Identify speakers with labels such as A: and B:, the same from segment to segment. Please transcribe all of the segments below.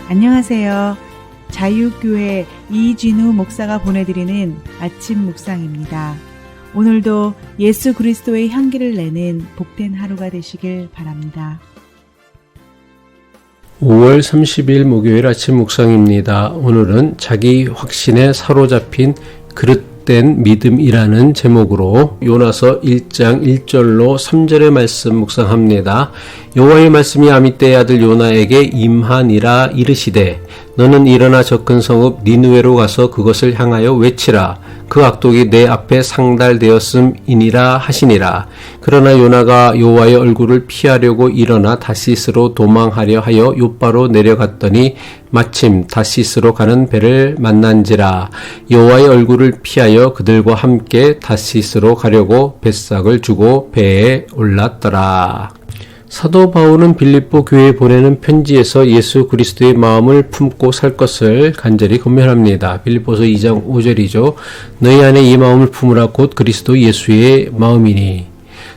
A: 안녕하세요. 자유교회 이진우 목사가 보내드리는 아침 묵상입니다. 오늘도 예수 그리스도의 향기를 내는 복된 하루가 되시길 바랍니다.
B: 5월 30일 목요일 아침 묵상입니다. 오늘은 자기 확신에 사로잡힌 그릇된 믿음이라는 제목으로 요나서 1장 1절로 3절의 말씀 묵상합니다. 여호와의 말씀이 아미떼의 아들 요나에게 임하니라 이르시되 너는 일어나 접근 성읍 니느웨로 가서 그것을 향하여 외치라. 그 악독이 내 앞에 상달되었음이니라 하시니라. 그러나 요나가 여호와의 얼굴을 피하려고 일어나 다시스로 도망하려 하여 욥바로 내려갔더니 마침 다시스로 가는 배를 만난지라. 여호와의 얼굴을 피하여 그들과 함께 다시스로 가려고 뱃삭을 주고 배에 올랐더라. 사도 바울은 빌립보 교회에 보내는 편지에서 예수 그리스도의 마음을 품고 살 것을 간절히 권면합니다. 빌립보서 2장 5절이죠. 너희 안에 이 마음을 품으라 곧 그리스도 예수의 마음이니.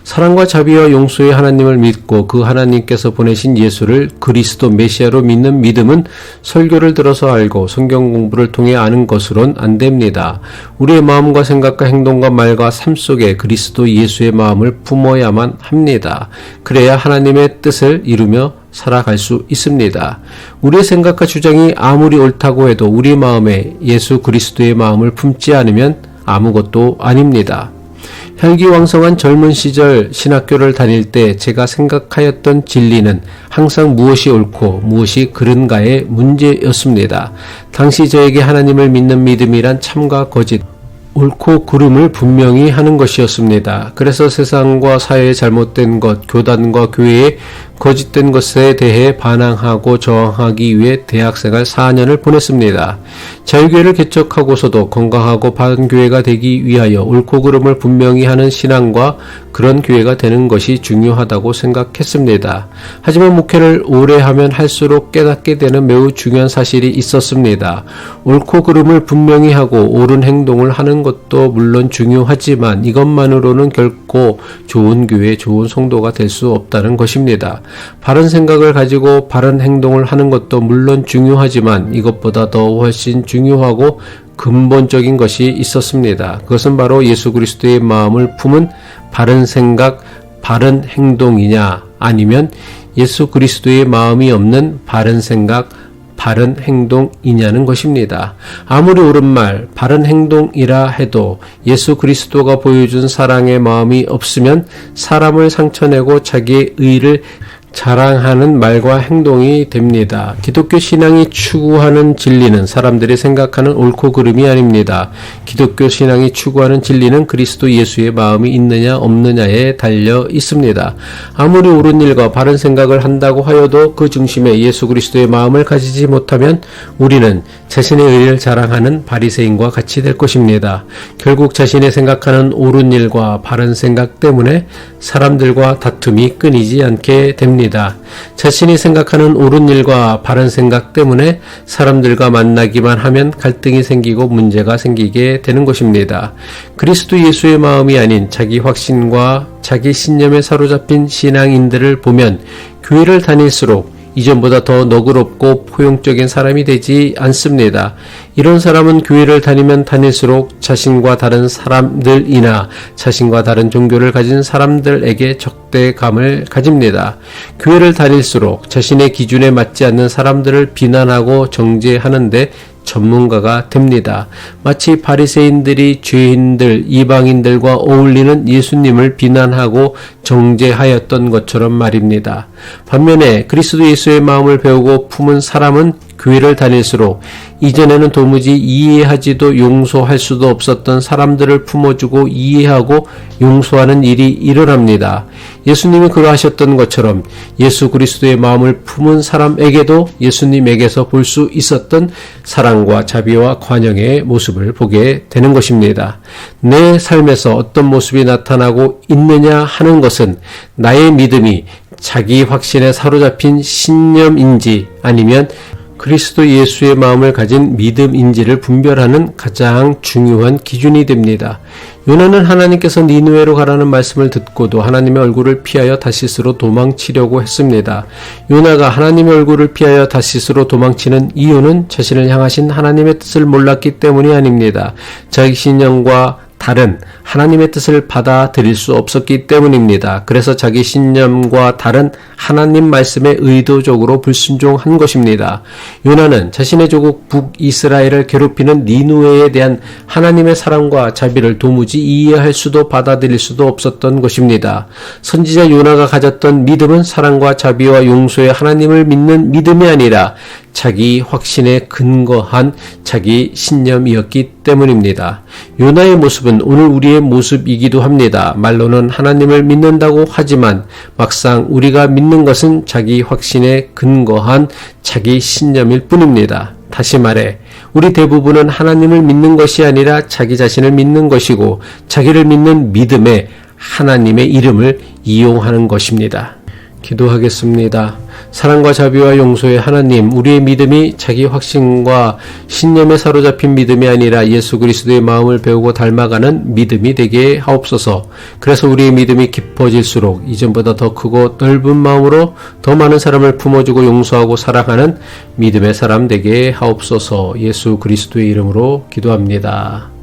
B: 사랑과 자비와 용서의 하나님을 믿고 그 하나님께서 보내신 예수를 그리스도 메시아로 믿는 믿음은 설교를 들어서 알고 성경 공부를 통해 아는 것으론 안 됩니다. 우리의 마음과 생각과 행동과 말과 삶 속에 그리스도 예수의 마음을 품어야만 합니다. 그래야 하나님의 뜻을 이루며 살아갈 수 있습니다. 우리의 생각과 주장이 아무리 옳다고 해도 우리 마음에 예수 그리스도의 마음을 품지 않으면 아무것도 아닙니다. 혈기왕성한 젊은 시절 신학교를 다닐 때 제가 생각하였던 진리는 항상 무엇이 옳고 무엇이 그른가의 문제였습니다. 당시 저에게 하나님을 믿는 믿음이란 참과 거짓, 옳고 그름을 분명히 하는 것이었습니다. 그래서 세상과 사회의 잘못된 것, 교단과 교회의 거짓된 것에 대해 반항하고 저항하기 위해 대학생활 4년을 보냈습니다. 자유교회를 개척하고서도 건강하고 바른 교회가 되기 위하여 옳고 그름을 분명히 하는 신앙과 그런 교회가 되는 것이 중요하다고 생각했습니다. 하지만 목회를 오래 하면 할수록 깨닫게 되는 매우 중요한 사실이 있었습니다. 옳고 그름을 분명히 하고 옳은 행동을 하는 것도 물론 중요하지만 이것만으로는 결코 좋은 교회, 좋은 성도가 될 수 없다는 것입니다. 바른 생각을 가지고 바른 행동을 하는 것도 물론 중요하지만 이것보다 더 훨씬 중요하고 근본적인 것이 있었습니다. 그것은 바로 예수 그리스도의 마음을 품은 바른 생각, 바른 행동이냐 아니면 예수 그리스도의 마음이 없는 바른 생각, 바른 행동이냐는 것입니다. 아무리 옳은 말, 바른 행동이라 해도 예수 그리스도가 보여준 사랑의 마음이 없으면 사람을 상처내고 자기의 의를 자랑하는 말과 행동이 됩니다. 기독교 신앙이 추구하는 진리는 사람들이 생각하는 옳고 그름이 아닙니다. 기독교 신앙이 추구하는 진리는 그리스도 예수의 마음이 있느냐 없느냐에 달려 있습니다. 아무리 옳은 일과 바른 생각을 한다고 하여도 그 중심에 예수 그리스도의 마음을 가지지 못하면 우리는 자신의 의를 자랑하는 바리새인과 같이 될 것입니다. 결국 자신이 생각하는 옳은 일과 바른 생각 때문에 사람들과 다툼이 끊이지 않게 됩니다. 자신이 생각하는 옳은 일과 바른 생각 때문에 사람들과 만나기만 하면 갈등이 생기고 문제가 생기게 되는 것입니다. 그리스도 예수의 마음이 아닌 자기 확신과 자기 신념에 사로잡힌 신앙인들을 보면 교회를 다닐수록 이전보다 더 너그럽고 포용적인 사람이 되지 않습니다. 이런 사람은 교회를 다니면 다닐수록 자신과 다른 사람들이나 자신과 다른 종교를 가진 사람들에게 적대감을 가집니다. 교회를 다닐수록 자신의 기준에 맞지 않는 사람들을 비난하고 정죄하는데 전문가가 됩니다. 마치 바리새인들이 죄인들, 이방인들과 어울리는 예수님을 비난하고 정죄하였던 것처럼 말입니다. 반면에 그리스도 예수의 마음을 배우고 품은 사람은 교회를 다닐수록 이전에는 도무지 이해하지도 용서할 수도 없었던 사람들을 품어주고 이해하고 용서하는 일이 일어납니다. 예수님이 그러하셨던 것처럼 예수 그리스도의 마음을 품은 사람에게도 예수님에게서 볼 수 있었던 사랑과 자비와 관용의 모습을 보게 되는 것입니다. 내 삶에서 어떤 모습이 나타나고 있느냐 하는 것은 나의 믿음이 자기 확신에 사로잡힌 신념인지 아니면 그리스도 예수의 마음을 가진 믿음인지를 분별하는 가장 중요한 기준이 됩니다. 요나는 하나님께서 니느웨로 가라는 말씀을 듣고도 하나님의 얼굴을 피하여 다시스로 도망치려고 했습니다. 요나가 하나님의 얼굴을 피하여 다시스로 도망치는 이유는 자신을 향하신 하나님의 뜻을 몰랐기 때문이 아닙니다. 자기 신념과 다른 하나님의 뜻을 받아들일 수 없었기 때문입니다. 그래서 자기 신념과 다른 하나님 말씀에 의도적으로 불순종한 것입니다. 요나는 자신의 조국 북이스라엘을 괴롭히는 니느웨에 대한 하나님의 사랑과 자비를 도무지 이해할 수도 받아들일 수도 없었던 것입니다. 선지자 요나가 가졌던 믿음은 사랑과 자비와 용서의 하나님을 믿는 믿음이 아니라 자기 확신에 근거한 자기 신념이었기 때문입니다. 요나의 모습은 오늘 우리의 모습이기도 합니다. 말로는 하나님을 믿는다고 하지만 막상 우리가 믿는 것은 자기 확신에 근거한 자기 신념일 뿐입니다. 다시 말해 우리 대부분은 하나님을 믿는 것이 아니라 자기 자신을 믿는 것이고 자기를 믿는 믿음에 하나님의 이름을 이용하는 것입니다. 기도하겠습니다. 사랑과 자비와 용서의 하나님, 우리의 믿음이 자기 확신과 신념에 사로잡힌 믿음이 아니라 예수 그리스도의 마음을 배우고 닮아가는 믿음이 되게 하옵소서. 그래서 우리의 믿음이 깊어질수록 이전보다 더 크고 넓은 마음으로 더 많은 사람을 품어주고 용서하고 사랑하는 믿음의 사람 되게 하옵소서. 예수 그리스도의 이름으로 기도합니다.